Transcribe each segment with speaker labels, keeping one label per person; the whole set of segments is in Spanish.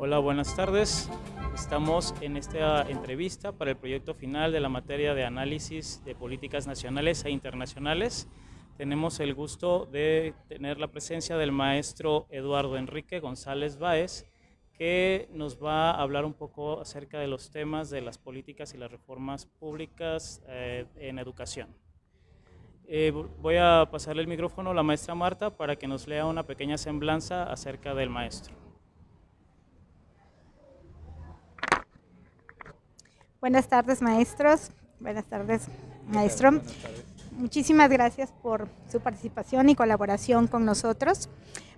Speaker 1: Hola, buenas tardes. Estamos en esta entrevista para el proyecto final de la materia de análisis de políticas nacionales e internacionales. Tenemos el gusto de tener la presencia del maestro Eduardo Enrique González Báez, que nos va a hablar un poco acerca de los temas de las políticas y las reformas públicas en educación. Voy a pasarle el micrófono a la maestra Marta para que nos lea una pequeña semblanza acerca del maestro.
Speaker 2: Buenas tardes, maestros. Buenas tardes, maestro. Buenas tardes. Muchísimas gracias por su participación y colaboración con nosotros.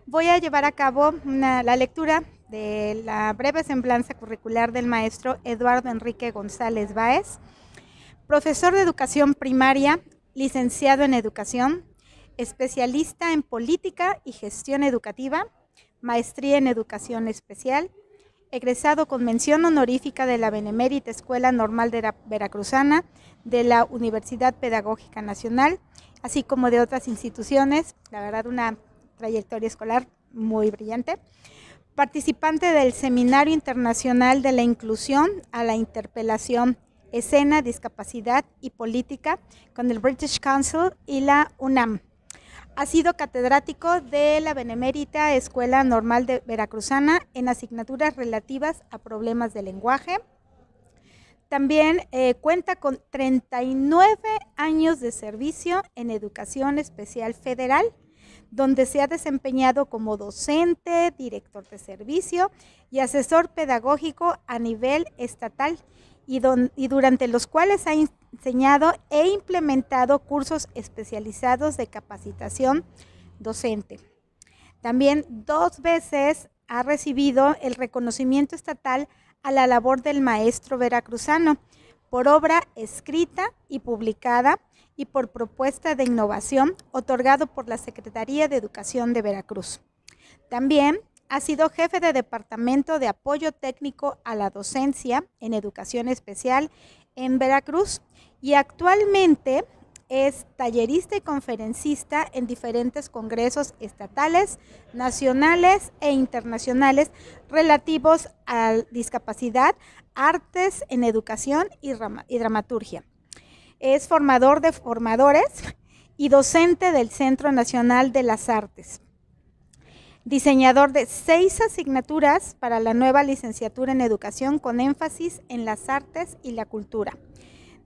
Speaker 2: Voy a llevar a cabo la lectura de la breve semblanza curricular del maestro Eduardo Enrique González Báez, profesor de educación primaria, licenciado en educación, especialista en política y gestión educativa, maestría en educación especial, egresado con mención honorífica de la Benemérita Escuela Normal de Veracruzana, de la Universidad Pedagógica Nacional, así como de otras instituciones. La verdad, una trayectoria escolar muy brillante. Participante del Seminario Internacional de la Inclusión a la Interpelación, Escena, Discapacidad y Política con el British Council y la UNAM. Ha sido catedrático de la Benemérita Escuela Normal de Veracruzana en asignaturas relativas a problemas de lenguaje. También cuenta con 39 años de servicio en Educación Especial Federal, donde se ha desempeñado como docente, director de servicio y asesor pedagógico a nivel estatal, y durante los cuales ha enseñado e implementado cursos especializados de capacitación docente. También 2 veces ha recibido el reconocimiento estatal a la labor del maestro veracruzano por obra escrita y publicada y por propuesta de innovación otorgado por la Secretaría de Educación de Veracruz. También ha sido jefe de Departamento de Apoyo Técnico a la Docencia en Educación Especial en Veracruz y actualmente es tallerista y conferencista en diferentes congresos estatales, nacionales e internacionales relativos a discapacidad, artes en educación y dramaturgia. Es formador de formadores y docente del Centro Nacional de las Artes. Diseñador de 6 asignaturas para la nueva licenciatura en educación con énfasis en las artes y la cultura.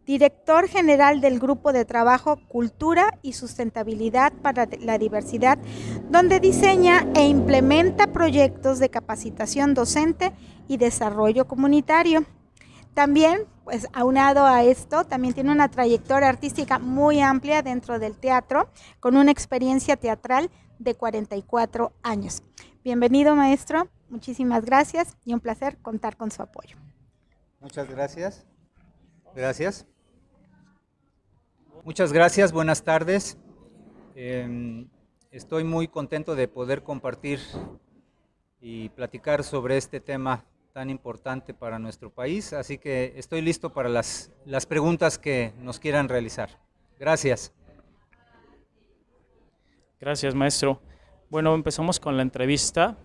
Speaker 2: Director general del Grupo de Trabajo Cultura y Sustentabilidad para la Diversidad, donde diseña e implementa proyectos de capacitación docente y desarrollo comunitario. También, pues aunado a esto, también tiene una trayectoria artística muy amplia dentro del teatro, con una experiencia teatral de 44 años. Bienvenido, maestro. Muchísimas gracias y un placer contar con su apoyo.
Speaker 3: Muchas gracias. Gracias. Muchas gracias. Buenas tardes. Estoy muy contento de poder compartir y platicar sobre este tema tan importante para nuestro país, así que estoy listo para las preguntas que nos quieran realizar. Gracias.
Speaker 1: Gracias, maestro. Bueno, empezamos con la entrevista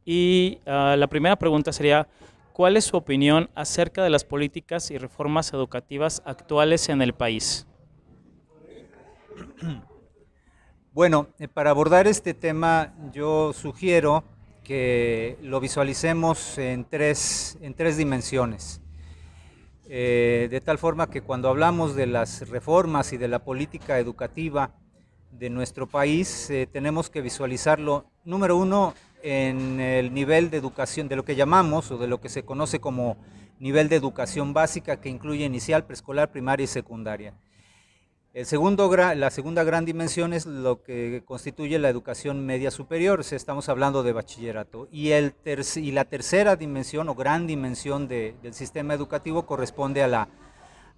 Speaker 1: y la primera pregunta sería, ¿cuál es su opinión acerca de las políticas y reformas educativas actuales en el país?
Speaker 3: Bueno, para abordar este tema yo sugiero que lo visualicemos en tres dimensiones, de tal forma que cuando hablamos de las reformas y de la política educativa de nuestro país, tenemos que visualizarlo, número uno, en el nivel de educación, de lo que llamamos o de lo que se conoce como nivel de educación básica, que incluye inicial, preescolar, primaria y secundaria. La segunda gran dimensión es lo que constituye la educación media superior, o sea, estamos hablando de bachillerato. Y la tercera dimensión o gran dimensión del sistema educativo corresponde a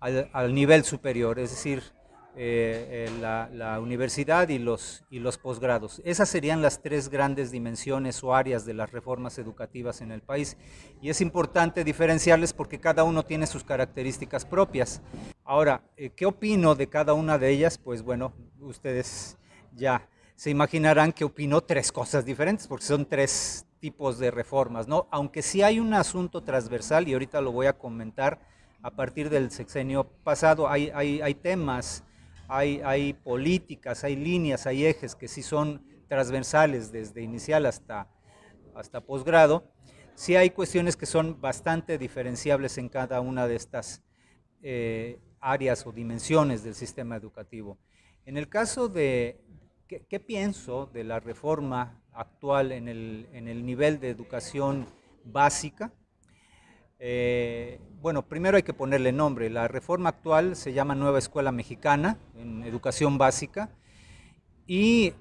Speaker 3: al nivel superior, es decir, la universidad y los posgrados. Esas serían las 3 grandes dimensiones o áreas de las reformas educativas en el país. Y es importante diferenciarles porque cada uno tiene sus características propias. Ahora, ¿qué opino de cada una de ellas? Pues bueno, ustedes ya se imaginarán que opino 3 cosas diferentes porque son 3 tipos de reformas, ¿no? Aunque sí hay un asunto transversal, y ahorita lo voy a comentar, a partir del sexenio pasado, hay temas, hay políticas, hay líneas, hay ejes que sí son transversales desde inicial hasta posgrado. Sí hay cuestiones que son bastante diferenciables en cada una de estas áreas o dimensiones del sistema educativo. En el caso de, ¿qué pienso de la reforma actual en el nivel de educación básica? Bueno, primero hay que ponerle nombre. La reforma actual se llama Nueva Escuela Mexicana en educación básica y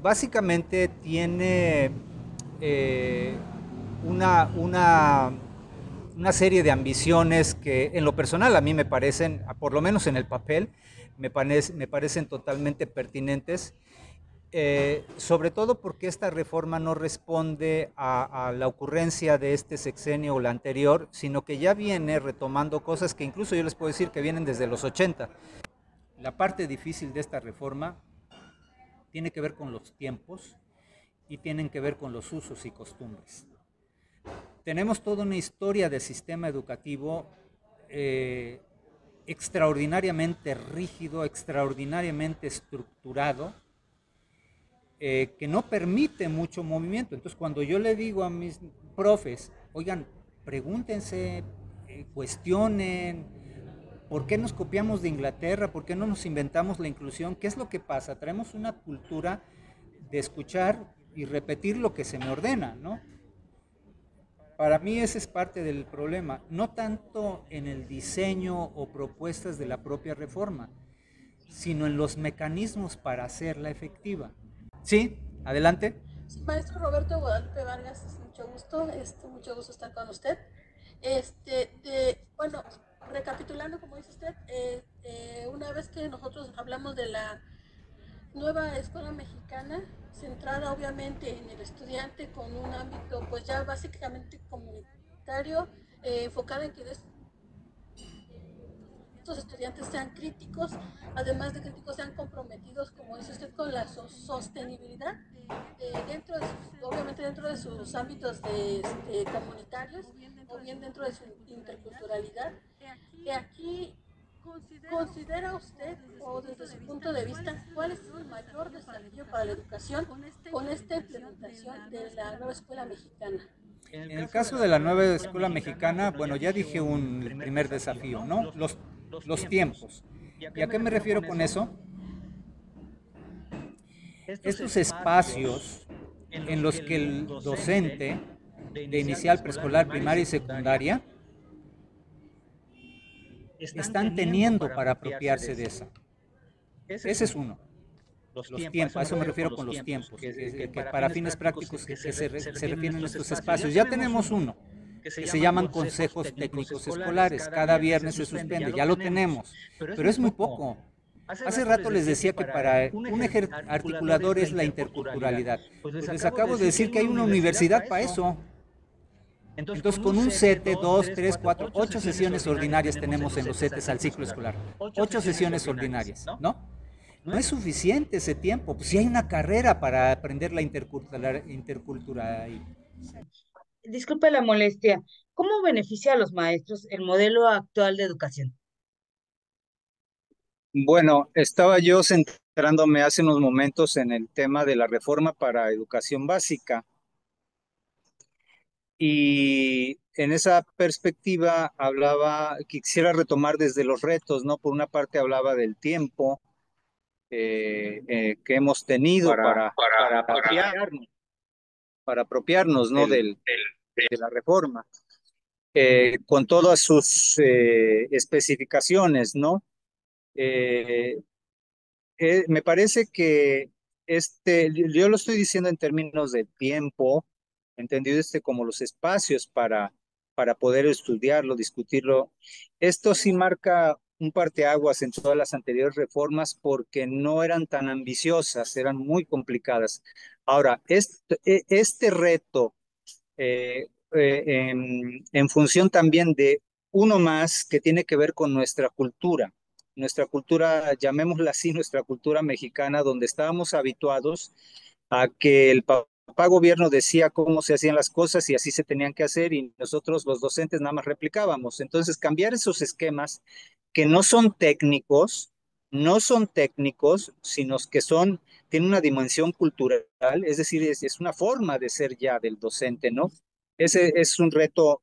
Speaker 3: básicamente tiene una serie de ambiciones que en lo personal a mí me parecen, por lo menos en el papel, me parecen totalmente pertinentes, sobre todo porque esta reforma no responde a la ocurrencia de este sexenio o la anterior, sino que ya viene retomando cosas que incluso yo les puedo decir que vienen desde los 80. La parte difícil de esta reforma tiene que ver con los tiempos y tienen que ver con los usos y costumbres. Tenemos toda una historia del sistema educativo extraordinariamente rígido, extraordinariamente estructurado, que no permite mucho movimiento. Entonces, cuando yo le digo a mis profes, oigan, pregúntense, cuestionen, ¿por qué nos copiamos de Inglaterra? ¿Por qué no nos inventamos la inclusión? ¿Qué es lo que pasa? Traemos una cultura de escuchar y repetir lo que se me ordena, ¿no? Para mí ese es parte del problema, no tanto en el diseño o propuestas de la propia reforma, sino en los mecanismos para hacerla efectiva. Sí, adelante.
Speaker 4: Sí, maestro Roberto Guadalupe Vargas, es mucho gusto estar con usted. Bueno, recapitulando, como dice usted, una vez que nosotros hablamos de la nueva escuela mexicana, centrada obviamente en el estudiante con un ámbito pues ya básicamente comunitario, enfocada en que estos estudiantes sean críticos, además de críticos sean comprometidos, como dice usted, con la sostenibilidad, obviamente dentro de sus ámbitos comunitarios, o bien dentro de su interculturalidad. Aquí, ¿considera usted, o desde su punto de vista, cuál es el mayor desafío para la educación con esta implementación de la nueva escuela mexicana?
Speaker 3: En el caso de la nueva escuela mexicana, bueno, ya dije un primer desafío, ¿no? Los tiempos. ¿Y a qué me refiero con eso? Estos espacios en los que el docente de inicial, preescolar, primaria y secundaria están teniendo para apropiarse de esa. Ese es uno. Los tiempos, a eso me refiero con los tiempos, que para fines prácticos que se refieren a estos espacios. Ya tenemos uno, que se llaman consejos técnicos escolares. Cada viernes se suspende, ya lo tenemos, pero es muy poco. Hace rato les decía que para un eje articulador es la interculturalidad. Pues les acabo de decir que hay una universidad para eso. Entonces, con un CETE, 2, 3, 4, 8 sesiones ordinarias tenemos en los CETES al ciclo escolar. 8 sesiones ordinarias, ¿no? No es suficiente ese tiempo. Pues sí hay una carrera para aprender la interculturalidad.
Speaker 5: Disculpe la molestia. ¿Cómo beneficia a los maestros el modelo actual de educación?
Speaker 3: Bueno, estaba yo centrándome hace unos momentos en el tema de la reforma para educación básica. Y en esa perspectiva quisiera retomar desde los retos, ¿no? Por una parte hablaba del tiempo que hemos tenido para apropiarnos, ¿no? De la reforma, con todas sus especificaciones, ¿no? Me parece que yo lo estoy diciendo en términos de tiempo, entendido como los espacios para poder estudiarlo, discutirlo. Esto sí marca un parteaguas en todas las anteriores reformas porque no eran tan ambiciosas, eran muy complicadas. Ahora, este reto, en función también de uno más que tiene que ver con nuestra cultura, llamémosla así, nuestra cultura mexicana, donde estábamos habituados a que el papá papá gobierno decía cómo se hacían las cosas y así se tenían que hacer y nosotros los docentes nada más replicábamos. Entonces, cambiar esos esquemas que no son técnicos, sino que tienen una dimensión cultural, es decir, es una forma de ser ya del docente, ¿no? Ese es un reto,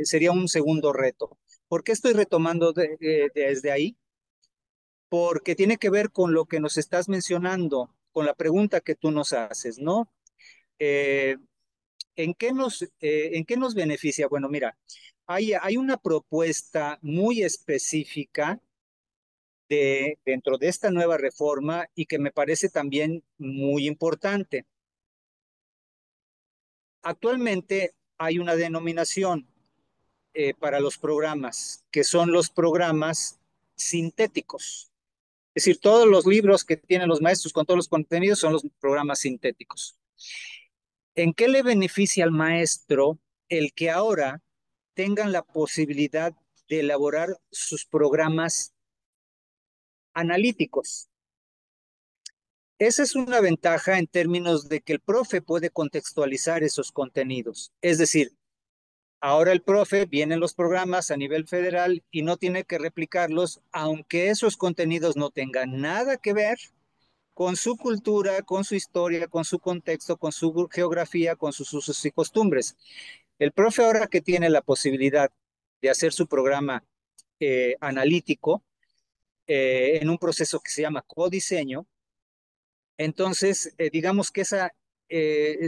Speaker 3: sería un segundo reto. ¿Por qué estoy retomando desde ahí? Porque tiene que ver con lo que nos estás mencionando, con la pregunta que tú nos haces, ¿no? Eh, en qué nos beneficia? Bueno, mira, hay una propuesta muy específica dentro de esta nueva reforma y que me parece también muy importante. Actualmente hay una denominación para los programas, que son los programas sintéticos. Es decir, todos los libros que tienen los maestros con todos los contenidos son los programas sintéticos. ¿En qué le beneficia al maestro el que ahora tengan la posibilidad de elaborar sus programas analíticos? Esa es una ventaja en términos de que el profe puede contextualizar esos contenidos. Es decir, ahora el profe viene en los programas a nivel federal y no tiene que replicarlos, aunque esos contenidos no tengan nada que ver con su cultura, con su historia, con su contexto, con su geografía, con sus usos y costumbres. El profe ahora que tiene la posibilidad de hacer su programa analítico en un proceso que se llama codiseño, entonces digamos que esa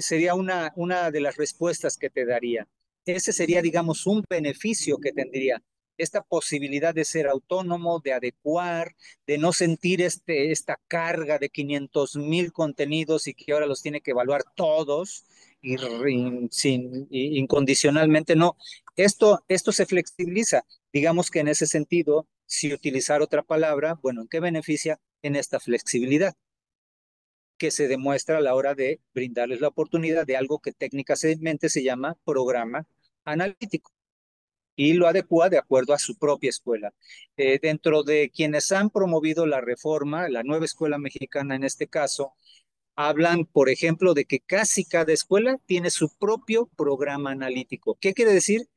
Speaker 3: sería una de las respuestas que te daría. Ese sería, digamos, un beneficio que tendría esta posibilidad de ser autónomo, de adecuar, de no sentir esta carga de 500,000 contenidos y que ahora los tiene que evaluar todos incondicionalmente. No, esto se flexibiliza. Digamos que en ese sentido, si utilizar otra palabra, bueno, ¿en qué beneficia? En esta flexibilidad que se demuestra a la hora de brindarles la oportunidad de algo que técnicamente se llama programa analítico y lo adecua de acuerdo a su propia escuela. Dentro de quienes han promovido la reforma, la nueva escuela mexicana en este caso, hablan, por ejemplo, de que casi cada escuela tiene su propio programa analítico. ¿Qué quiere decir?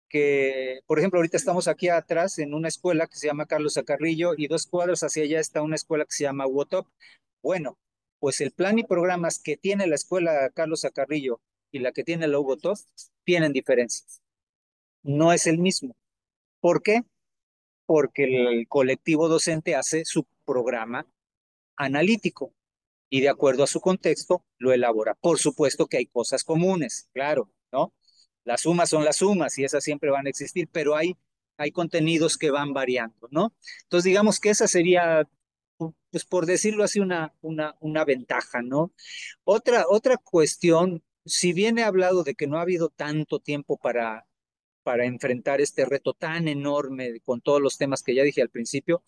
Speaker 3: Que, por ejemplo, ahorita estamos aquí atrás en una escuela que se llama Carlos Acarrillo y 2 cuadras hacia allá está una escuela que se llama UOTOP. Bueno, pues el plan y programas que tiene la escuela Carlos Acarrillo y la que tiene la UOTOP tienen diferencias. No es el mismo. ¿Por qué? Porque el colectivo docente hace su programa analítico y de acuerdo a su contexto lo elabora. Por supuesto que hay cosas comunes, claro, ¿no? Las sumas son las sumas y esas siempre van a existir, pero hay contenidos que van variando, ¿no? Entonces, digamos que esa sería, pues por decirlo así, una ventaja, ¿no? Otra cuestión, si bien he hablado de que no ha habido tanto tiempo para enfrentar este reto tan enorme con todos los temas que ya dije al principio,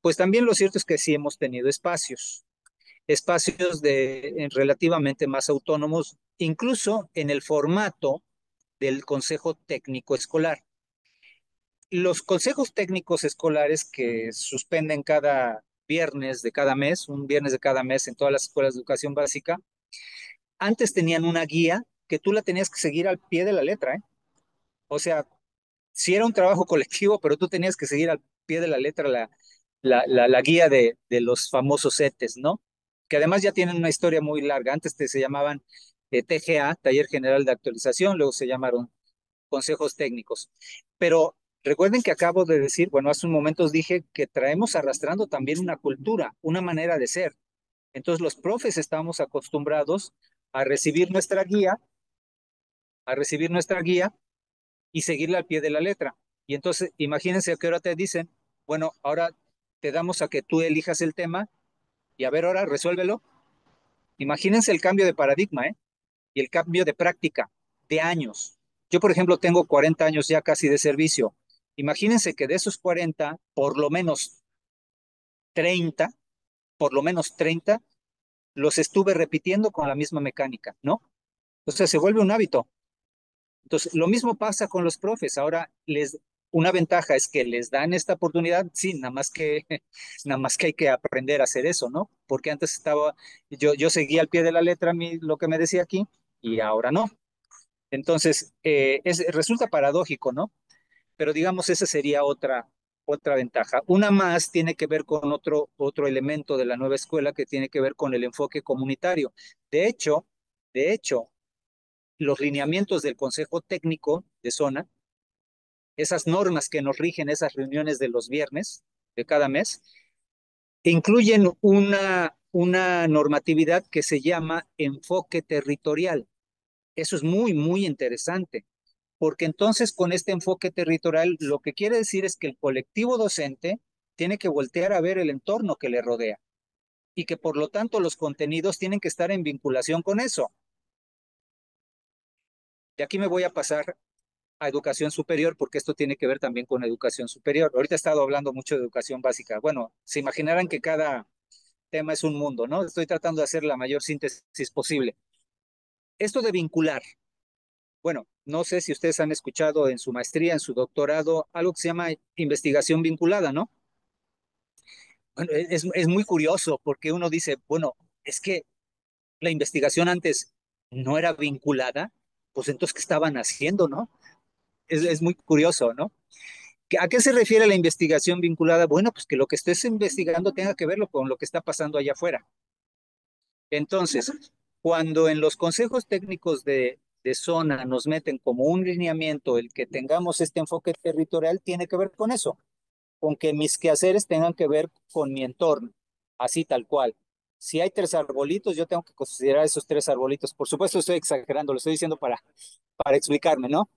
Speaker 3: pues también lo cierto es que sí hemos tenido espacios relativamente más autónomos, incluso en el formato del Consejo Técnico Escolar. Los consejos técnicos escolares que suspenden cada viernes de cada mes, un viernes de cada mes en todas las escuelas de educación básica, antes tenían una guía que tú la tenías que seguir al pie de la letra, ¿eh? O sea, sí era un trabajo colectivo, pero tú tenías que seguir al pie de la letra la guía de los famosos ETES, ¿no? Que además ya tienen una historia muy larga. Antes se llamaban TGA, Taller General de Actualización, luego se llamaron consejos técnicos. Pero recuerden que acabo de decir, bueno, hace un momento os dije que traemos arrastrando también una cultura, una manera de ser. Entonces los profes estamos acostumbrados a recibir nuestra guía, a recibir nuestra guía y seguirla al pie de la letra. Y entonces, imagínense a qué hora te dicen, bueno, ahora te damos a que tú elijas el tema y a ver, ahora resuélvelo. Imagínense el cambio de paradigma, ¿eh? Y el cambio de práctica, de años. Yo, por ejemplo, tengo 40 años ya casi de servicio. Imagínense que de esos 40, treinta, por lo menos 30, los estuve repitiendo con la misma mecánica, ¿no? O sea, se vuelve un hábito. Entonces, lo mismo pasa con los profes. Ahora una ventaja es que les dan esta oportunidad, sí, nada más que hay que aprender a hacer eso, ¿no? Porque antes yo seguía al pie de la letra lo que me decía aquí, y ahora no. Entonces, resulta paradójico, ¿no? Pero digamos, esa sería otra ventaja. Una más tiene que ver con otro elemento de la nueva escuela que tiene que ver con el enfoque comunitario. De hecho, de hecho, los lineamientos del Consejo Técnico de Zona, esas normas que nos rigen esas reuniones de los viernes de cada mes, incluyen una normatividad que se llama enfoque territorial. Eso es muy, muy interesante, porque entonces con este enfoque territorial lo que quiere decir es que el colectivo docente tiene que voltear a ver el entorno que le rodea y que por lo tanto los contenidos tienen que estar en vinculación con eso. Y aquí me voy a pasar a educación superior, porque esto tiene que ver también con educación superior. Ahorita he estado hablando mucho de educación básica. Bueno, se imaginarán que cada tema es un mundo, ¿no? Estoy tratando de hacer la mayor síntesis posible. Esto de vincular, bueno, no sé si ustedes han escuchado en su maestría, en su doctorado, algo que se llama investigación vinculada, ¿no? Bueno, es muy curioso porque uno dice, bueno, es que la investigación antes no era vinculada, pues entonces, ¿qué estaban haciendo, no? Es muy curioso, ¿no? ¿A qué se refiere la investigación vinculada? Bueno, pues que lo que estés investigando tenga que verlo con lo que está pasando allá afuera. Entonces, cuando en los consejos técnicos de zona nos meten como un lineamiento el que tengamos este enfoque territorial, tiene que ver con eso, con que mis quehaceres tengan que ver con mi entorno, así tal cual. Si hay 3 arbolitos, yo tengo que considerar esos 3 arbolitos. Por supuesto, estoy exagerando, lo estoy diciendo para explicarme, ¿no?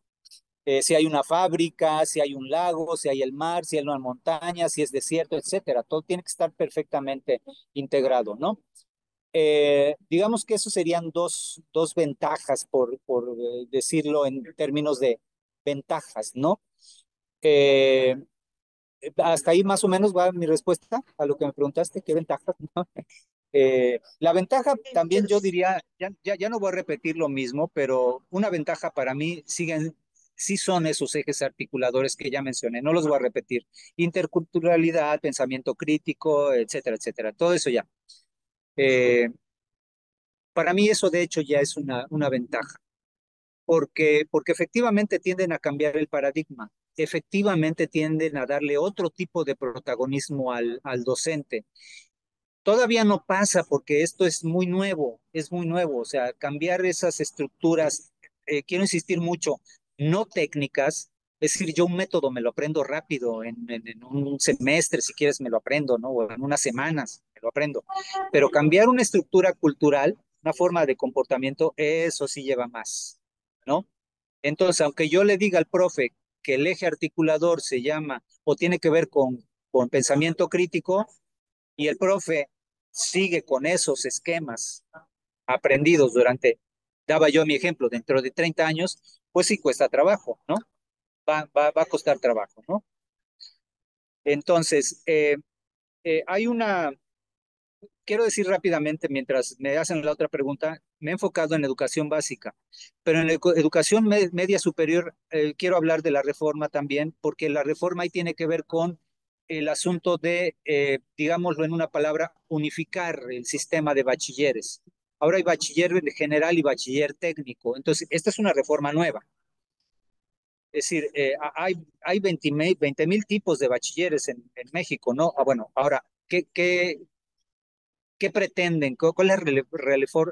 Speaker 3: Si hay una fábrica, si hay un lago, si hay el mar, si hay una montaña, si es desierto, etcétera. Todo tiene que estar perfectamente integrado, ¿no? Digamos que eso serían dos ventajas, por decirlo en términos de ventajas, ¿no? Eh, Hasta ahí más o menos va mi respuesta a lo que me preguntaste, ¿qué ventajas? ¿No? La ventaja también yo diría, ya no voy a repetir lo mismo, pero una ventaja para mí sí son esos ejes articuladores que ya mencioné, no los voy a repetir. Interculturalidad, pensamiento crítico, etcétera, etcétera. Todo eso ya. Eh, para mí eso de hecho ya es una ventaja, porque efectivamente tienden a cambiar el paradigma, efectivamente tienden a darle otro tipo de protagonismo al docente. Todavía no pasa porque esto es muy nuevo, o sea, cambiar esas estructuras, quiero insistir mucho, no técnicas, es decir, yo un método me lo aprendo rápido, en un semestre, si quieres, me lo aprendo, ¿no? O en unas semanas me lo aprendo, pero cambiar una estructura cultural, una forma de comportamiento, eso sí lleva más, ¿no? Entonces, aunque yo le diga al profe que el eje articulador se llama o tiene que ver con pensamiento crítico, y el profe sigue con esos esquemas aprendidos daba yo mi ejemplo, dentro de 30 años, pues sí cuesta trabajo, ¿no? Va a costar trabajo, ¿no? Entonces, quiero decir rápidamente, mientras me hacen la otra pregunta, me he enfocado en educación básica, pero en educación media superior quiero hablar de la reforma también, porque la reforma ahí tiene que ver con el asunto de, digámoslo en una palabra, unificar el sistema de bachilleres. Ahora hay bachiller general y bachiller técnico, entonces esta es una reforma nueva. Es decir, hay 20,000 tipos de bachilleres en México, ¿no? Bueno, ahora, ¿qué pretenden? ¿Cuál es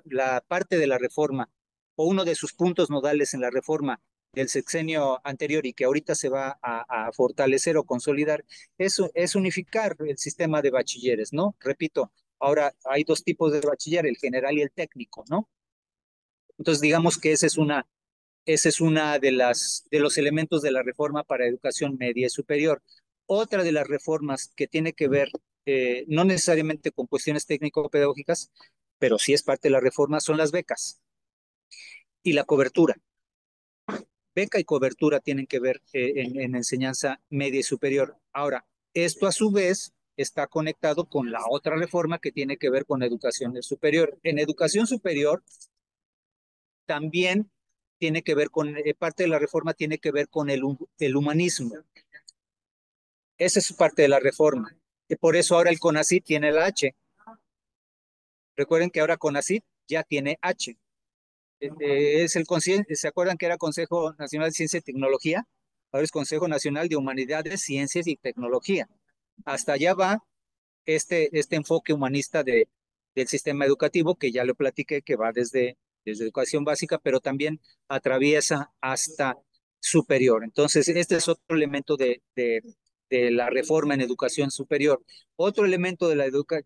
Speaker 3: la parte de la reforma o uno de sus puntos nodales en la reforma del sexenio anterior y que ahorita se va a fortalecer o consolidar? Es unificar el sistema de bachilleres, ¿no? Repito, ahora hay 2 tipos de bachiller, el general y el técnico, ¿no? Entonces, digamos que esa es una de los elementos de la reforma para educación media y superior. Otra de las reformas que tiene que ver, no necesariamente con cuestiones técnico-pedagógicas, pero sí es parte de la reforma, son las becas y la cobertura. Beca y cobertura tienen que ver en enseñanza media y superior. Ahora, esto a su vez está conectado con la otra reforma que tiene que ver con educación superior. En educación superior también tiene que ver parte de la reforma tiene que ver con el humanismo. Esa es parte de la reforma. Y por eso ahora el CONACYT tiene la H. Recuerden que ahora CONACYT ya tiene H. Es ¿se acuerdan que era Consejo Nacional de Ciencia y Tecnología? Ahora es Consejo Nacional de Humanidades, Ciencias y Tecnología. Hasta allá va este enfoque humanista del sistema educativo, que ya lo platiqué, que va desde educación básica, pero también atraviesa hasta superior. Entonces, este es otro elemento de la reforma en educación superior. Otro elemento de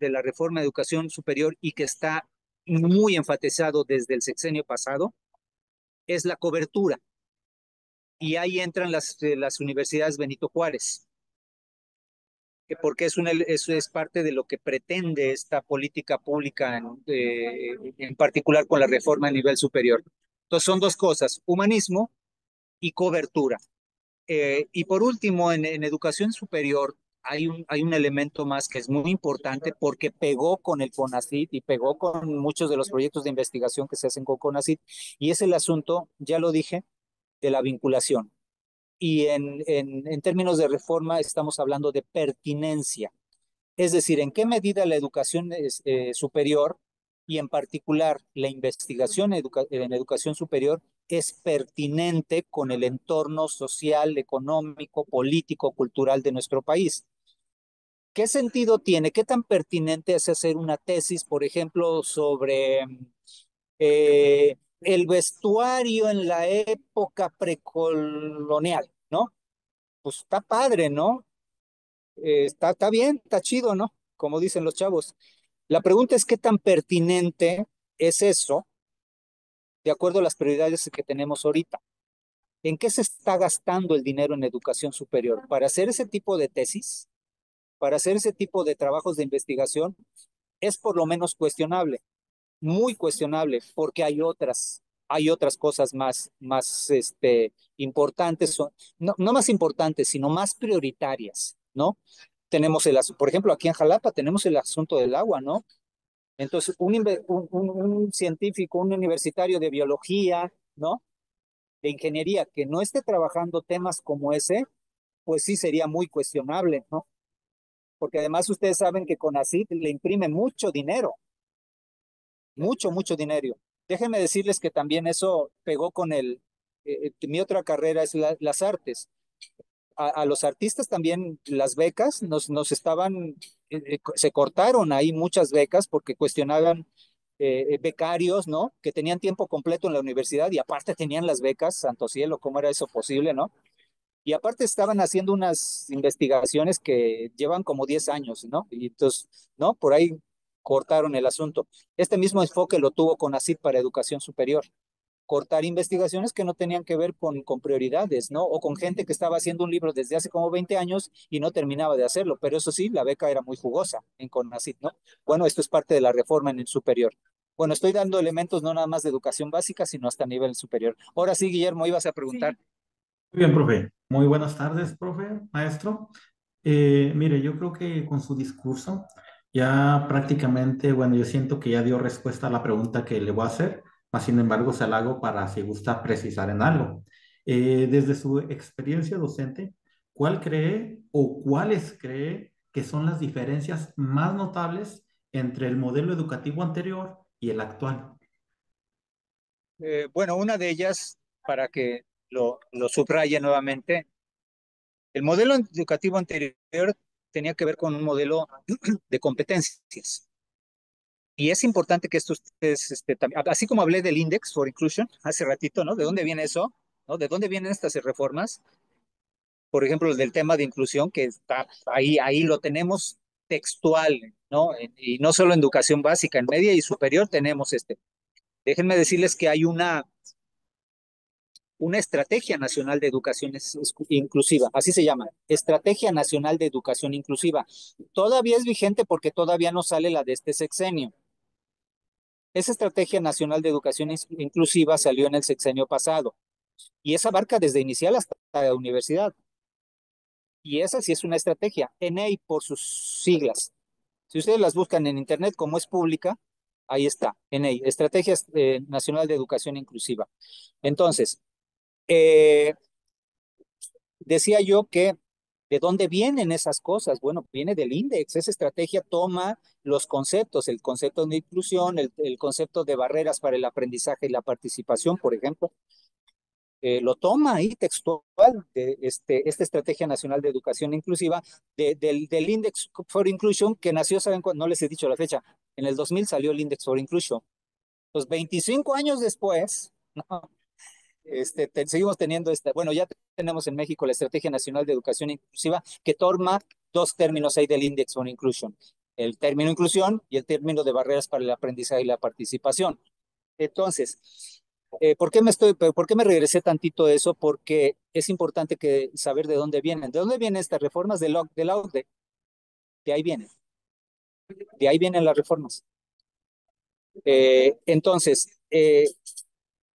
Speaker 3: la reforma en educación superior y que está muy enfatizado desde el sexenio pasado es la cobertura. Y ahí entran las universidades Benito Juárez, porque eso es parte de lo que pretende esta política pública, en particular con la reforma a nivel superior. Entonces son dos cosas, humanismo y cobertura. Y por último, en educación superior hay un elemento más que es muy importante porque pegó con el CONACYT y pegó con muchos de los proyectos de investigación que se hacen con CONACYT, y es el asunto, ya lo dije, de la vinculación. Y en términos de reforma estamos hablando de pertinencia. Es decir, en qué medida la educación superior y en particular la investigación en educación superior es pertinente con el entorno social, económico, político, cultural de nuestro país. ¿Qué sentido tiene? ¿Qué tan pertinente es hacer una tesis, por ejemplo, sobre el vestuario en la época precolonial, ¿no? Pues está padre, ¿no? Está bien, está chido, ¿no? Como dicen los chavos. La pregunta es qué tan pertinente es eso de acuerdo a las prioridades que tenemos ahorita. ¿En qué se está gastando el dinero en educación superior? ¿Para hacer ese tipo de tesis? ¿Para hacer ese tipo de trabajos de investigación? Es por lo menos cuestionable, muy cuestionable, porque hay otras cosas más importantes, no más importantes, sino más prioritarias, ¿no? Por ejemplo, aquí en Jalapa tenemos el asunto del agua, ¿no? Entonces, un científico, un universitario de biología, ¿no? De ingeniería, que no esté trabajando temas como ese, pues sí sería muy cuestionable, ¿no? Porque además ustedes saben que CONACYT le imprime mucho dinero, mucho dinero. Déjenme decirles que también eso pegó con mi otra carrera es las artes. A los artistas también las becas nos estaban, se cortaron ahí muchas becas porque cuestionaban becarios, ¿no? Que tenían tiempo completo en la universidad y aparte tenían las becas, santo cielo, ¿cómo era eso posible, no? Y aparte estaban haciendo unas investigaciones que llevan como 10 años, ¿no? Y entonces, ¿no? Por ahí cortaron el asunto. Este mismo enfoque lo tuvo CONACYT para educación superior, cortar investigaciones que no tenían que ver con prioridades, ¿no? O con gente que estaba haciendo un libro desde hace como 20 años y no terminaba de hacerlo, pero eso sí, la beca era muy jugosa en CONACYT, ¿no? Bueno, esto es parte de la reforma en el superior. Bueno, estoy dando elementos no nada más de educación básica, sino hasta nivel superior. Ahora sí, Guillermo, ibas a preguntar. Sí.
Speaker 6: Muy bien, profe. Muy buenas tardes, profe, maestro. Mire, yo creo que con su discurso ya prácticamente, bueno, yo siento que ya dio respuesta a la pregunta que le voy a hacer, mas sin embargo se la hago para, si gusta, precisar en algo. Desde su experiencia docente, ¿cuál cree o cuáles cree que son las diferencias más notables entre el modelo educativo anterior y el actual?
Speaker 3: Bueno, una de ellas, para que lo subraye nuevamente, el modelo educativo anterior tenía que ver con un modelo de competencias. Y es importante que esto ustedes, así como hablé del Index for Inclusion hace ratito, ¿no? ¿De dónde viene eso? ¿No? ¿De dónde vienen estas reformas? Por ejemplo, el del tema de inclusión, que está ahí lo tenemos textual, ¿no? Y no solo en educación básica, en media y superior tenemos este. Déjenme decirles que hay una Estrategia Nacional de Educación Inclusiva, así se llama, Estrategia Nacional de Educación Inclusiva. Todavía es vigente porque todavía no sale la de este sexenio. Esa Estrategia Nacional de Educación Inclusiva salió en el sexenio pasado y esa abarca desde inicial hasta la universidad. Y esa sí es una estrategia, ENEI por sus siglas. Si ustedes las buscan en internet como es pública, ahí está, ENEI, Estrategia Nacional de Educación Inclusiva. Entonces, decía yo que
Speaker 7: ¿De dónde vienen esas cosas? Bueno, viene del índice. Esa estrategia toma los conceptos, el concepto de inclusión, el concepto de barreras para el aprendizaje y la participación, por ejemplo, lo toma ahí textual de esta Estrategia Nacional de Educación Inclusiva del Index for Inclusion que nació, ¿saben cuándo? No les he dicho la fecha, en el 2000 salió el Index for Inclusion. Los 25 años después, ¿no? Seguimos teniendo bueno, ya tenemos en México la Estrategia Nacional de Educación Inclusiva que toma dos términos ahí del Index for Inclusion, el término inclusión y el término de barreras para el aprendizaje y la participación. Entonces, ¿por qué me regresé tantito de eso? Porque es importante saber de dónde vienen. ¿De dónde vienen estas reformas de la OCDE? De ahí vienen. De ahí vienen las reformas. Entonces,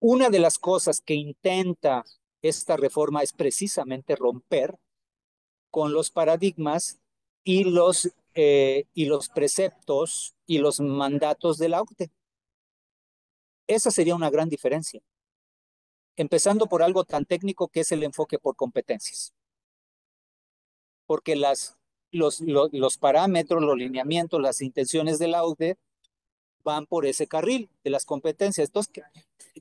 Speaker 7: una de las cosas que intenta esta reforma es precisamente romper con los paradigmas y los preceptos y los mandatos de la OCDE. Esa sería una gran diferencia. Empezando por algo tan técnico que es el enfoque por competencias. Porque los parámetros, los lineamientos, las intenciones de la OCDE van por ese carril de las competencias. Entonces,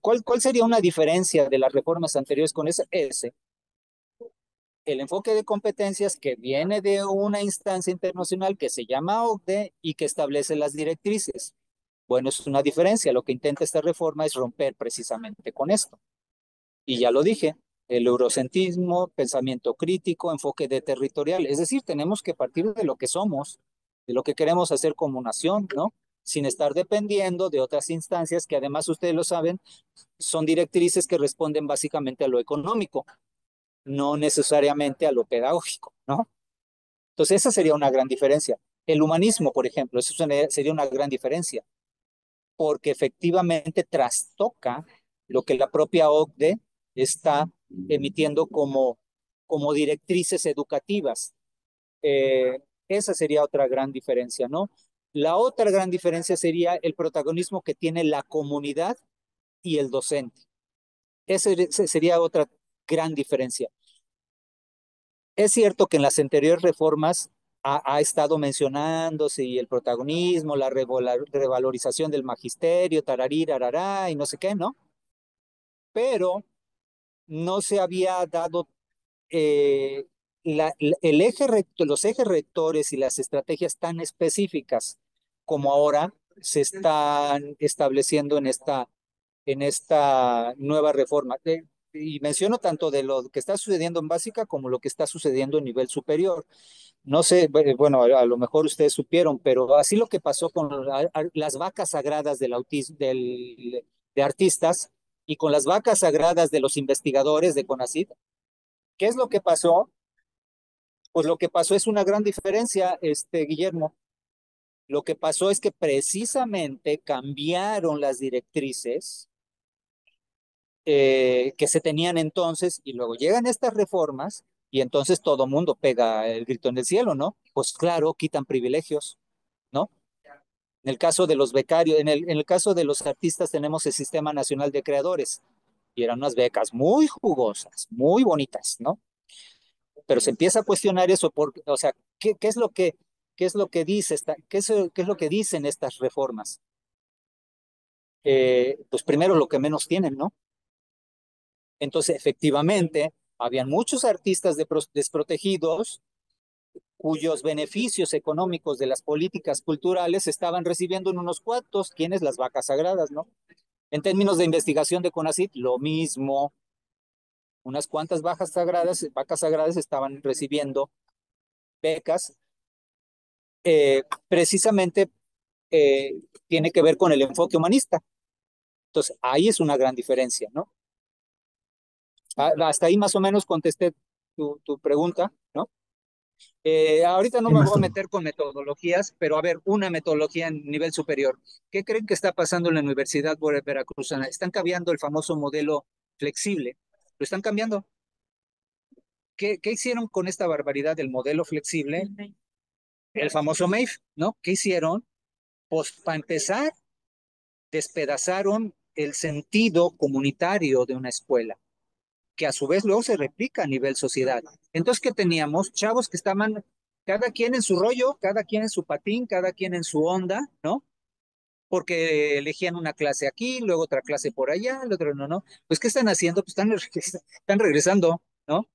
Speaker 7: ¿cuál sería una diferencia de las reformas anteriores con ese? El enfoque de competencias que viene de una instancia internacional que se llama OCDE y que establece las directrices. Bueno, es una diferencia. Lo que intenta esta reforma es romper precisamente con esto. Y ya lo dije, el eurocentrismo, pensamiento crítico, enfoque de territorial. Es decir, tenemos que partir de lo que somos, de lo que queremos hacer como nación, ¿no? Sin estar dependiendo de otras instancias que además ustedes lo saben, son directrices que responden básicamente a lo económico, no necesariamente a lo pedagógico, ¿no? Entonces esa sería una gran diferencia. El humanismo, por ejemplo, eso sería una gran diferencia, porque efectivamente trastoca lo que la propia OCDE está emitiendo como directrices educativas. Esa sería otra gran diferencia, ¿no? La otra gran diferencia sería el protagonismo que tiene la comunidad y el docente. Esa sería otra gran diferencia. Es cierto que en las anteriores reformas ha estado mencionándose y el protagonismo, la revalorización del magisterio, tararí, arará, y no sé qué, ¿no? Pero no se había dado los ejes rectores y las estrategias tan específicas como ahora se están estableciendo en esta nueva reforma. Y menciono tanto de lo que está sucediendo en básica como lo que está sucediendo en nivel superior. No sé, bueno, a lo mejor ustedes supieron, pero así lo que pasó con las vacas sagradas de artistas y con las vacas sagradas de los investigadores de CONACYT, ¿qué es lo que pasó? Pues lo que pasó es una gran diferencia, Guillermo. Lo que pasó es que precisamente cambiaron las directrices que se tenían entonces y luego llegan estas reformas y entonces todo mundo pega el grito en el cielo, ¿no? Pues claro, quitan privilegios, ¿no? En el caso de los becarios, en el caso de los artistas tenemos el Sistema Nacional de Creadores y eran unas becas muy jugosas, muy bonitas, ¿no? Pero se empieza a cuestionar eso, o sea, qué es lo que dice qué es lo que dicen estas reformas? Pues primero lo que menos tienen, ¿no? Entonces, efectivamente, habían muchos artistas desprotegidos cuyos beneficios económicos de las políticas culturales estaban recibiendo en unos cuantos, quienes las vacas sagradas, ¿no? En términos de investigación de CONACYT, lo mismo. Unas cuantas vacas sagradas estaban recibiendo becas, precisamente tiene que ver con el enfoque humanista. Entonces, ahí es una gran diferencia, ¿no? Hasta ahí más o menos contesté tu pregunta, ¿no? Ahorita no
Speaker 6: Sí,
Speaker 7: me voy a
Speaker 6: maestro.
Speaker 7: meter con metodologías, pero a ver, una metodología en nivel superior. ¿Qué creen que está pasando en la Universidad Veracruzana? Están cambiando el famoso modelo flexible. Lo están cambiando. ¿Qué hicieron con esta barbaridad del modelo flexible? El famoso MEIF, ¿no? ¿Qué hicieron? Pues para empezar, despedazaron el sentido comunitario de una escuela. que a su vez luego se replica a nivel sociedad. Entonces, ¿qué teníamos? Chavos que estaban cada quien en su rollo, cada quien en su patín, cada quien en su onda, ¿no? Porque elegían una clase aquí, luego otra clase por allá, el otro no, no. Pues, ¿qué están haciendo? Pues están regresando, ¿no?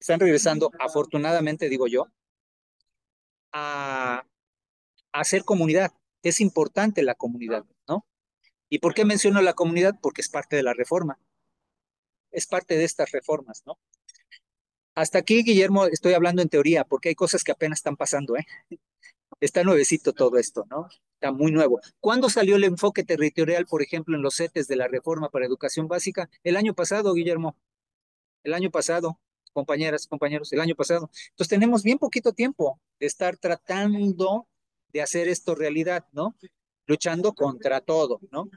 Speaker 7: Están regresando, afortunadamente, digo yo, a, a hacer comunidad. Es importante la comunidad, ¿no? ¿Y por qué menciono la comunidad? Porque es parte de la reforma, es parte de estas reformas, ¿no? Hasta aquí, Guillermo, estoy hablando en teoría, porque hay cosas que apenas están pasando, ¿eh? Está nuevecito todo esto, ¿no? Está muy nuevo. ¿Cuándo salió el enfoque territorial, por ejemplo, en los CETES de la reforma para educación básica? El año pasado, Guillermo, el año pasado, compañeras, compañeros, el año pasado. Entonces tenemos bien poquito tiempo de estar tratando de hacer esto realidad, ¿no? Luchando contra todo, ¿no?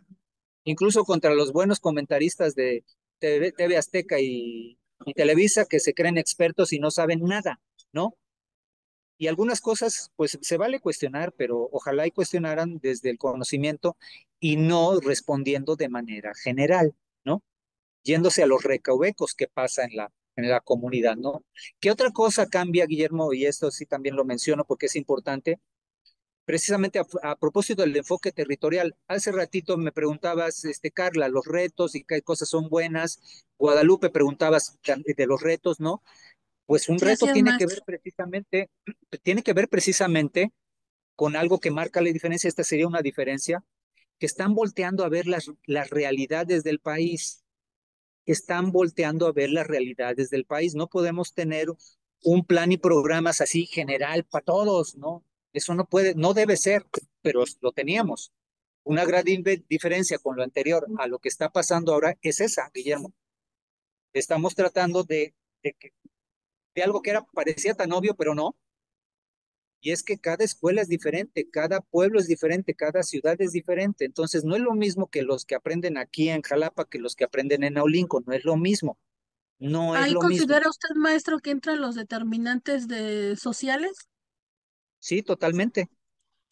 Speaker 7: Incluso contra los buenos comentaristas de TV Azteca y Televisa que se creen expertos y no saben nada, ¿no? Y algunas cosas, pues se vale cuestionar, pero ojalá y cuestionaran desde el conocimiento y no respondiendo de manera general, ¿no? Yéndose a los recovecos que pasa en la comunidad, ¿no? ¿Qué otra cosa cambia, Guillermo? Y esto sí también lo menciono porque es importante. Precisamente a propósito del enfoque territorial, hace ratito me preguntabas, Carla, los retos y qué cosas son buenas. Guadalupe, preguntabas de los retos, ¿no? Pues un
Speaker 4: Sí,
Speaker 7: reto
Speaker 4: así es, maestro.
Speaker 7: tiene que ver precisamente con algo que marca la diferencia. Esta sería una diferencia, que están volteando a ver las realidades del país. Están volteando a ver las realidades del país. No podemos tener un plan y programas así general para todos, ¿no? Eso no puede, no debe ser, pero lo teníamos. Una gran diferencia con lo anterior a lo que está pasando ahora es esa, Guillermo. Estamos tratando de algo que parecía tan obvio, pero no. Y es que cada escuela es diferente, cada pueblo es diferente, cada ciudad es diferente. Entonces, no es lo mismo que los que aprenden aquí en Jalapa que los que aprenden en Naulinco. No es lo mismo. No es
Speaker 4: ¿Ahí
Speaker 7: lo mismo.
Speaker 4: considera usted, maestro, que entran los determinantes de sociales?
Speaker 7: Sí, totalmente.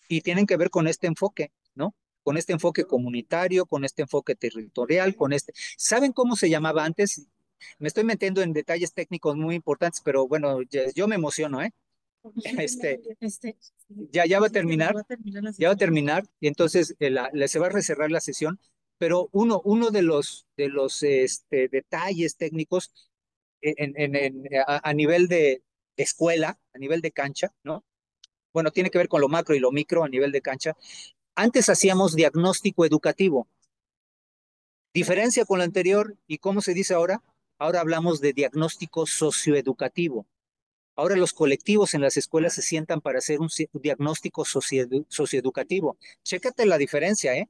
Speaker 7: Y tienen que ver con este enfoque, ¿no? Con este enfoque comunitario, con este enfoque territorial, con este. ¿Saben cómo se llamaba antes? Me estoy metiendo en detalles técnicos muy importantes, pero bueno, yo me emociono, ¿eh? Ya va a terminar, ya va a terminar, y entonces se va a recerrar la sesión, pero uno de los detalles técnicos a nivel de escuela, a nivel de cancha, ¿no? Bueno, tiene que ver con lo macro y lo micro a nivel de cancha. Antes hacíamos diagnóstico educativo. Diferencia con lo anterior, ¿y cómo se dice ahora? Ahora hablamos de diagnóstico socioeducativo. Ahora los colectivos en las escuelas se sientan para hacer un diagnóstico socioeducativo. Chécate la diferencia, ¿eh?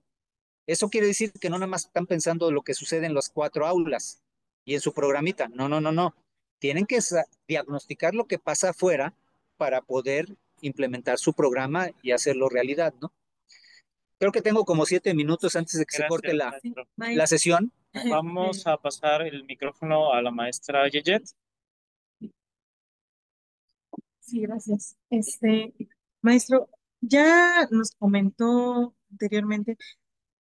Speaker 7: Eso quiere decir que no nada más están pensando lo que sucede en las 4 aulas y en su programita. No, no, no, no. Tienen que diagnosticar lo que pasa afuera para poder implementar su programa y hacerlo realidad, ¿no? Creo que tengo como 7 minutos antes de que se corte
Speaker 1: Gracias, maestro.
Speaker 7: la sesión.
Speaker 1: Vamos a pasar el micrófono a la maestra Yeyet.
Speaker 8: Sí, gracias. Maestro, ya nos comentó anteriormente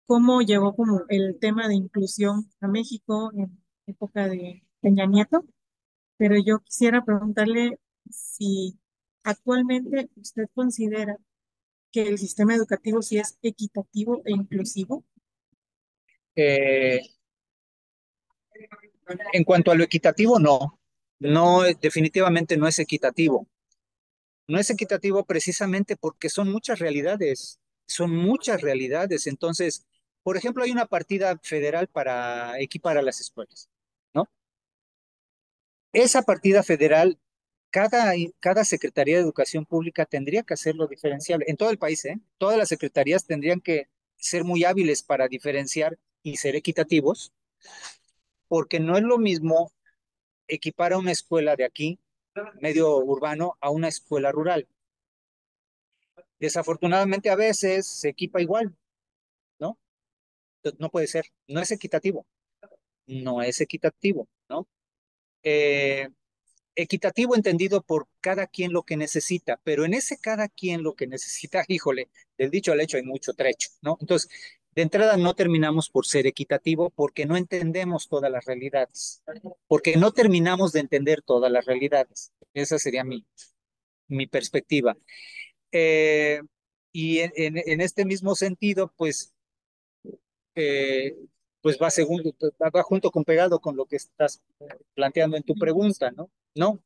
Speaker 8: cómo llegó como el tema de inclusión a México en época de Peña Nieto, pero yo quisiera preguntarle si actualmente usted considera que el sistema educativo sí es equitativo e inclusivo.
Speaker 7: Eh, en cuanto a lo equitativo, no. No, definitivamente no es equitativo. No es equitativo precisamente porque son muchas realidades. Son muchas realidades. Entonces, por ejemplo, hay una partida federal para equipar a las escuelas, ¿no? Esa partida federal, cada Secretaría de Educación Pública tendría que hacerlo diferenciable. En todo el país, ¿eh? Todas las secretarías tendrían que ser muy hábiles para diferenciar y ser equitativos, porque no es lo mismo equipar a una escuela de aquí, medio urbano, a una escuela rural. Desafortunadamente a veces se equipa igual, ¿no? Entonces, no puede ser, no es equitativo, no es equitativo, ¿no? Eh, Equitativo entendido por cada quien lo que necesita, pero en ese cada quien lo que necesita, híjole, del dicho al hecho hay mucho trecho, ¿no? Entonces, De entrada, no terminamos por ser equitativo porque no entendemos todas las realidades, porque no terminamos de entender todas las realidades. Esa sería mi perspectiva. Eh, y en este mismo sentido, eh, pues va junto con pegado con lo que estás planteando en tu pregunta, ¿no? No,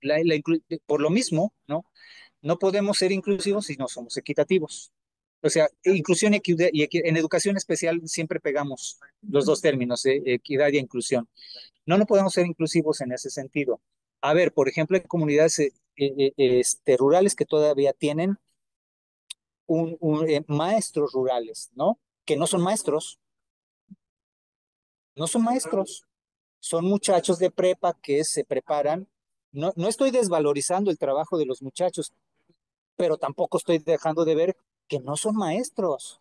Speaker 7: por lo mismo, ¿no? No podemos ser inclusivos si no somos equitativos. O sea, inclusión en educación especial siempre pegamos los dos términos, equidad y inclusión. No podemos ser inclusivos en ese sentido. A ver, por ejemplo, hay comunidades rurales que todavía tienen maestros rurales, ¿no? Que no son maestros, son muchachos de prepa que se preparan. No estoy desvalorizando el trabajo de los muchachos, pero tampoco estoy dejando de ver que no son maestros.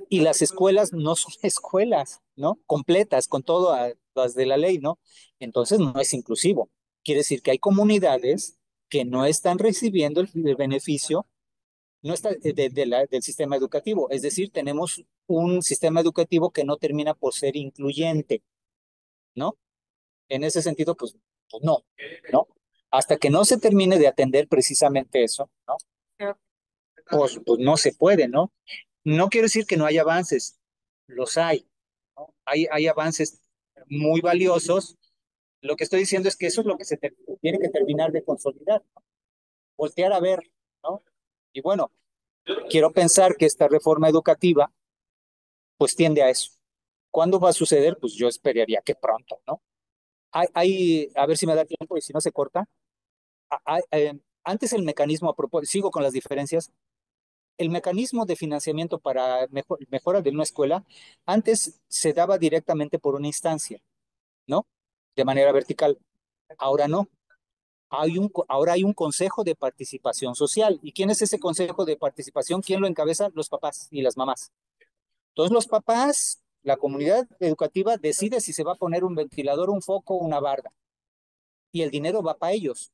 Speaker 7: Y las escuelas no son escuelas, ¿no? Completas, con todas las de la ley, ¿no? Entonces no es inclusivo. Quiere decir que hay comunidades que no están recibiendo el beneficio no está, del sistema educativo. Es decir, tenemos un sistema educativo que no termina por ser incluyente, ¿no? En ese sentido, pues no, ¿no? Hasta que no se termine de atender precisamente eso, ¿no? Pues no se puede, ¿no? No quiero decir que no hay avances, los hay, ¿no? Hay avances muy valiosos. Lo que estoy diciendo es que eso es lo que tiene que terminar de consolidar, ¿no? Voltear a ver, ¿no? Y bueno, quiero pensar que esta reforma educativa, pues tiende a eso. ¿Cuándo va a suceder? Pues yo esperaría que pronto, ¿no? A ver si me da tiempo y si no se corta. Antes el mecanismo, sigo con las diferencias, el mecanismo de financiamiento para mejora de una escuela, antes se daba directamente por una instancia, ¿no? De manera vertical. Ahora no. Ahora hay un consejo de participación social. ¿Y quién es ese consejo de participación? ¿Quién lo encabeza? Los papás y las mamás. Entonces los papás, la comunidad educativa decide si se va a poner un ventilador, un foco, una barda. Y el dinero va para ellos.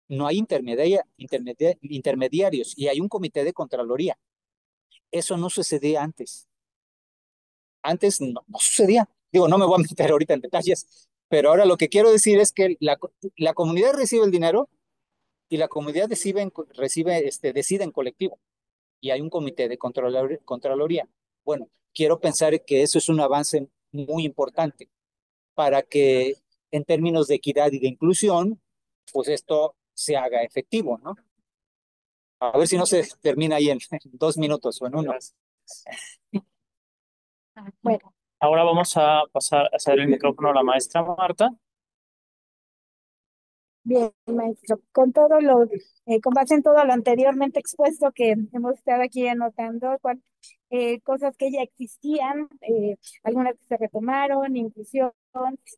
Speaker 7: No hay intermediarios y hay un comité de contraloría. Eso no sucedía antes. Antes no sucedía. Digo, no me voy a meter ahorita en detalles, pero ahora lo que quiero decir es que la comunidad recibe el dinero y la comunidad decide en colectivo y hay un comité de contraloría. Bueno, quiero pensar que eso es un avance muy importante para que en términos de equidad y de inclusión, pues esto se haga efectivo, ¿no? A ver si no se termina ahí en 2 minutos o en uno.
Speaker 1: Bueno, ahora vamos a pasar a hacer el micrófono a la maestra Marta.
Speaker 2: Bien, maestro, con base en todo lo anteriormente expuesto que hemos estado aquí anotando, cosas que ya existían, algunas que se retomaron, inclusión,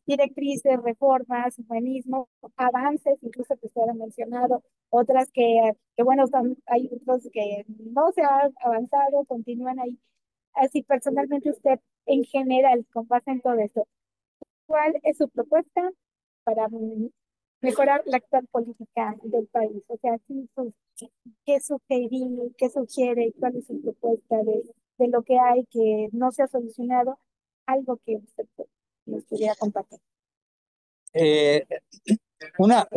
Speaker 2: directrices, reformas, humanismo, avances, incluso que usted ha mencionado, otras que bueno, hay otros que no se han avanzado, continúan ahí. Así, personalmente usted, en general, con base en todo esto, ¿cuál es su propuesta para mejorar la actual política del país? O sea, ¿qué sugerir, qué sugiere, cuál es su propuesta de lo que hay que no se ha solucionado? Algo que usted nos pudiera compartir.
Speaker 7: Eh, una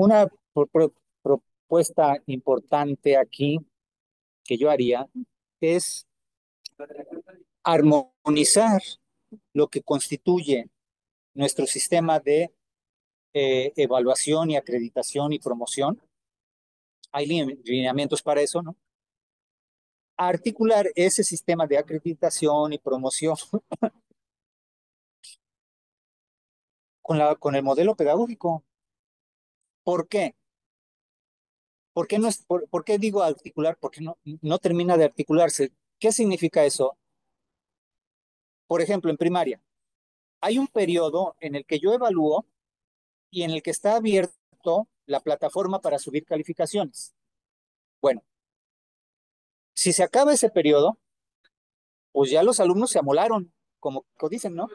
Speaker 7: propuesta importante aquí que yo haría es armonizar lo que constituye nuestro sistema de evaluación y acreditación y promoción. Hay lineamientos para eso, ¿no? Articular ese sistema de acreditación y promoción con el modelo pedagógico. ¿Por qué? ¿Por qué digo articular? Porque no termina de articularse. ¿Qué significa eso? Por ejemplo, en primaria, hay un periodo en el que yo evalúo y en el que está abierto la plataforma para subir calificaciones. Bueno, si se acaba ese periodo, pues ya los alumnos se amolaron, como dicen, ¿no?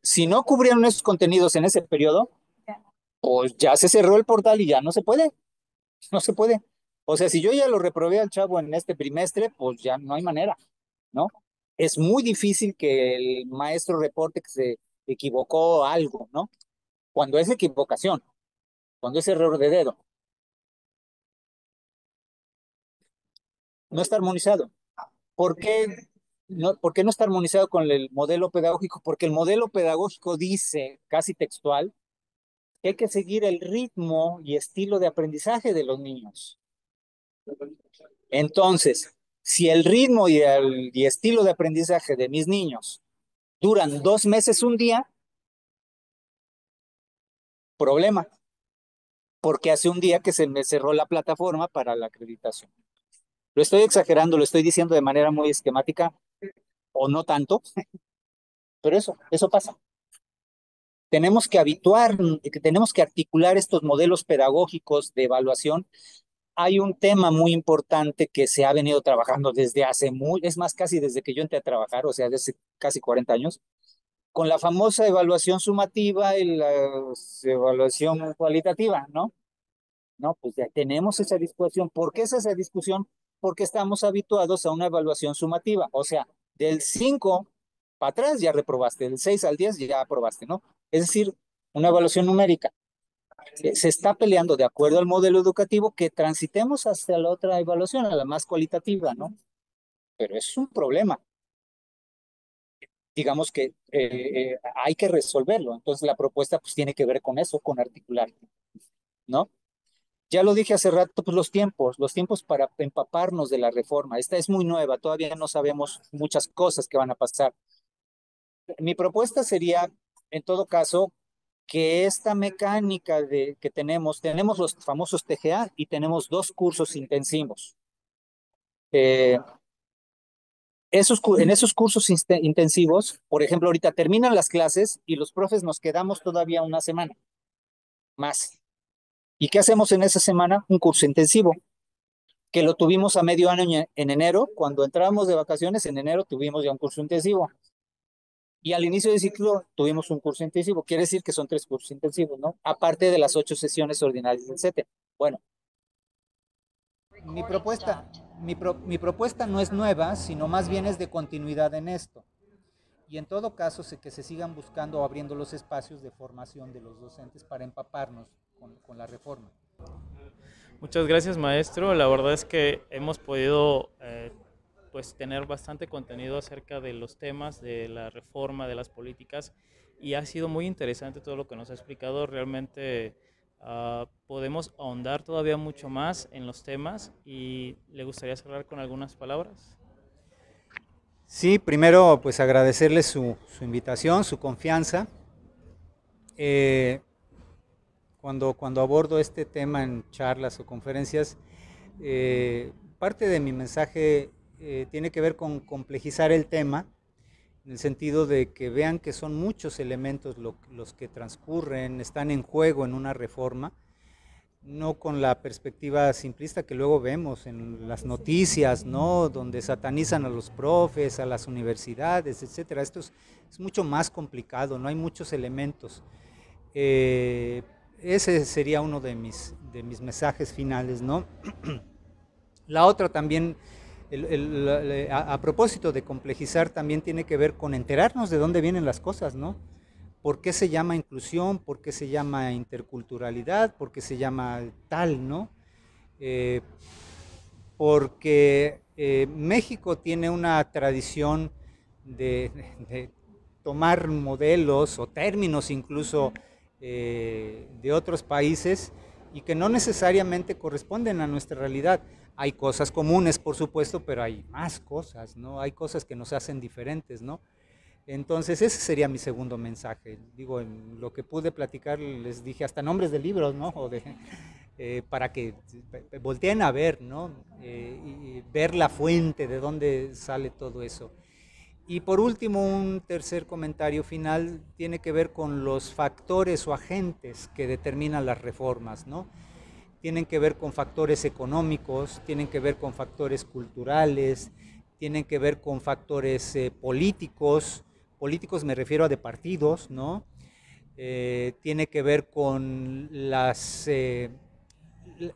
Speaker 7: Si no cubrieron esos contenidos en ese periodo, pues ya se cerró el portal y ya no se puede, no se puede. O sea, si yo ya lo reprobé al chavo en este trimestre, pues ya no hay manera, ¿no? es muy difícil que el maestro reporte que se equivocó algo, ¿no? Cuando es equivocación, cuando es error de dedo, no está armonizado. ¿Por qué no está armonizado con el modelo pedagógico? Porque el modelo pedagógico dice, casi textual, que hay que seguir el ritmo y estilo de aprendizaje de los niños. Entonces, si el ritmo y estilo de aprendizaje de mis niños duran 2 meses un día, problema, porque hace un día que se me cerró la plataforma para la acreditación. Lo estoy exagerando, lo estoy diciendo de manera muy esquemática, o no tanto, pero eso pasa. Tenemos que articular estos modelos pedagógicos de evaluación. Hay un tema muy importante que se ha venido trabajando desde es más, casi desde que yo entré a trabajar, o sea, desde casi 40 años, con la famosa evaluación sumativa y la evaluación cualitativa, ¿no? No, pues ya tenemos esa discusión. ¿Por qué es esa discusión? Porque estamos habituados a una evaluación sumativa, o sea, del 5 para atrás ya reprobaste, del 6 al 10 ya aprobaste, ¿no? Es decir, una evaluación numérica. Se está peleando de acuerdo al modelo educativo que transitemos hacia la otra evaluación, a la más cualitativa, ¿no? Pero es un problema. Digamos que hay que resolverlo. Entonces la propuesta pues tiene que ver con eso, con articular, ¿no? Ya lo dije hace rato, pues los tiempos para empaparnos de la reforma. Esta es muy nueva, todavía no sabemos muchas cosas que van a pasar. Mi propuesta sería, en todo caso, que esta mecánica que tenemos los famosos TGA y tenemos 2 cursos intensivos. Eh, en esos cursos intensivos, por ejemplo, ahorita terminan las clases y los profes nos quedamos todavía una semana más. ¿Y qué hacemos en esa semana? Un curso intensivo, que lo tuvimos a medio año en enero. Cuando entrábamos de vacaciones, en enero tuvimos ya un curso intensivo. Y al inicio del ciclo tuvimos un curso intensivo. Quiere decir que son 3 cursos intensivos, ¿no? Aparte de las 8 sesiones ordinarias del CETE. Bueno, mi propuesta, mi propuesta no es nueva, sino más bien es de continuidad en esto. Y en todo caso, que se sigan buscando o abriendo los espacios de formación de los docentes para empaparnos con la reforma.
Speaker 1: Muchas gracias, maestro. La verdad es que hemos podido pues tener bastante contenido acerca de los temas de la reforma, de las políticas, y ha sido muy interesante todo lo que nos ha explicado. Realmente podemos ahondar todavía mucho más en los temas, y le gustaría cerrar con algunas palabras.
Speaker 3: Sí, primero pues agradecerle su invitación, su confianza. Cuando abordo este tema en charlas o conferencias, parte de mi mensaje tiene que ver con complejizar el tema, en el sentido de que vean que son muchos elementos los que transcurren, están en juego en una reforma, no con la perspectiva simplista que luego vemos en las noticias, ¿no? Donde satanizan a los profes, a las universidades, etcétera. Esto es mucho más complicado, no hay muchos elementos. Ese sería uno de mis mensajes finales, ¿no? La otra también, a propósito de complejizar, también tiene que ver con enterarnos de dónde vienen las cosas, ¿no? ¿Por qué se llama inclusión? ¿Por qué se llama interculturalidad? ¿Por qué se llama tal, no? Porque México tiene una tradición de tomar modelos o términos incluso de otros países y que no necesariamente corresponden a nuestra realidad. Hay cosas comunes, por supuesto, pero hay más cosas, ¿no? Hay cosas que nos hacen diferentes, ¿no? Entonces ese sería mi segundo mensaje. Digo, en lo que pude platicar les dije hasta nombres de libros, ¿no? Para que volteen a ver, ¿no? Y ver la fuente de dónde sale todo eso. Y por último, un tercer comentario final tiene que ver con los factores o agentes que determinan las reformas, ¿no? Tienen que ver con factores económicos, tienen que ver con factores culturales, tienen que ver con factores políticos me refiero a de partidos, ¿no? Tiene que ver con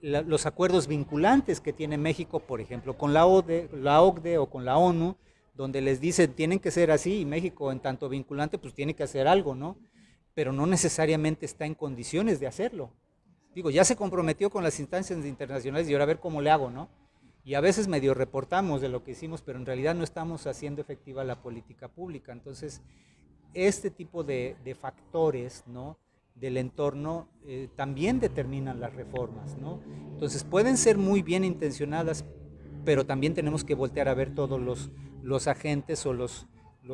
Speaker 3: los acuerdos vinculantes que tiene México, por ejemplo, con la OCDE o con la ONU, donde les dicen tienen que ser así, y México en tanto vinculante pues tiene que hacer algo, ¿no? Pero no necesariamente está en condiciones de hacerlo. Digo, ya se comprometió con las instancias internacionales y ahora a ver cómo le hago, ¿no? Y a veces medio reportamos de lo que hicimos, pero en realidad no estamos haciendo efectiva la política pública. Entonces, este tipo de factores, ¿no?, del entorno también determinan las reformas, ¿no? Entonces, pueden ser muy bien intencionadas, pero también tenemos que voltear a ver todos los agentes o los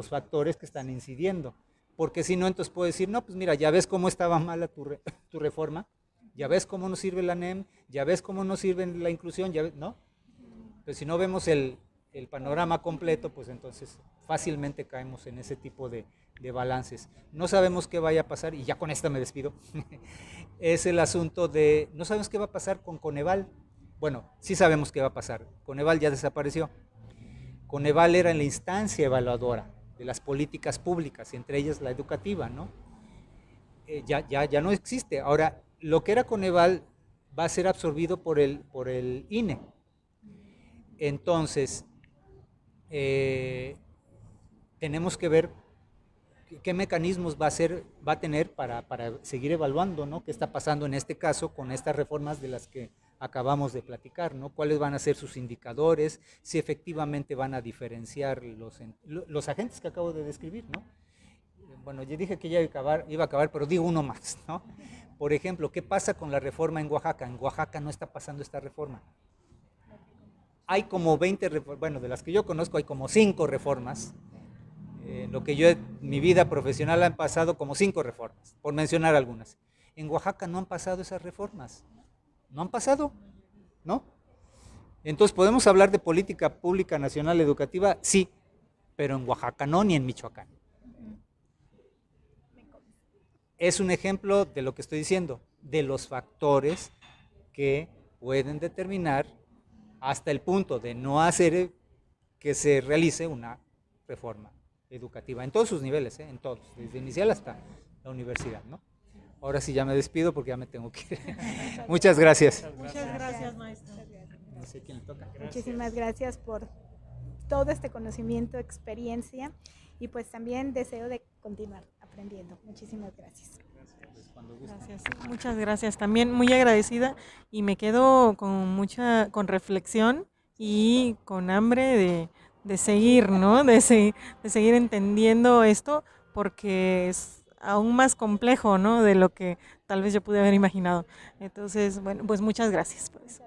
Speaker 3: factores que están incidiendo. Porque si no, entonces puedo decir, no, pues mira, ya ves cómo estaba mala tu reforma, ya ves cómo no sirve la NEM, ya ves cómo no sirve la inclusión, ya ves, ¿no? Pero si no vemos el panorama completo, pues entonces fácilmente caemos en ese tipo de balances. No sabemos qué vaya a pasar, y ya con esta me despido, es el asunto de, no sabemos qué va a pasar con Coneval. Bueno, sí sabemos qué va a pasar, Coneval ya desapareció. Coneval era la instancia evaluadora de las políticas públicas, entre ellas la educativa, ¿no? Ya no existe. Ahora, lo que era Coneval va a ser absorbido por el INE. Entonces, tenemos que ver qué mecanismos va a tener para seguir evaluando, ¿no?, qué está pasando en este caso con estas reformas de las que acabamos de platicar, ¿no? Cuáles van a ser sus indicadores, si efectivamente van a diferenciar los agentes que acabo de describir, ¿no? Bueno, yo dije que ya iba a acabar, pero digo uno más, ¿no? Por ejemplo, ¿qué pasa con la reforma en Oaxaca? En Oaxaca no está pasando esta reforma. Hay como 20 reformas, bueno, de las que yo conozco hay como 5 reformas. Lo que yo en mi vida profesional han pasado como 5 reformas, por mencionar algunas. En Oaxaca no han pasado esas reformas, no han pasado, ¿no? Entonces, ¿podemos hablar de política pública nacional educativa? Sí, pero en Oaxaca no, ni en Michoacán. Es un ejemplo de lo que estoy diciendo, de los factores que pueden determinar hasta el punto de no hacer que se realice una reforma educativa, en todos sus niveles, en todos, desde inicial hasta la universidad, ¿no? Ahora sí ya me despido porque ya me tengo que ir. Muchas gracias.
Speaker 8: Muchas gracias, maestro.
Speaker 3: No sé quién le toca.
Speaker 2: Muchísimas gracias por todo este conocimiento, experiencia, y pues también deseo de continuar aprendiendo. Muchísimas gracias.
Speaker 8: Gracias, muchas gracias. También muy agradecida, y me quedo con reflexión y con hambre de seguir, ¿no? De seguir entendiendo esto, porque es aún más complejo, ¿no?, de lo que tal vez yo pude haber imaginado. Entonces, bueno, pues muchas gracias por eso.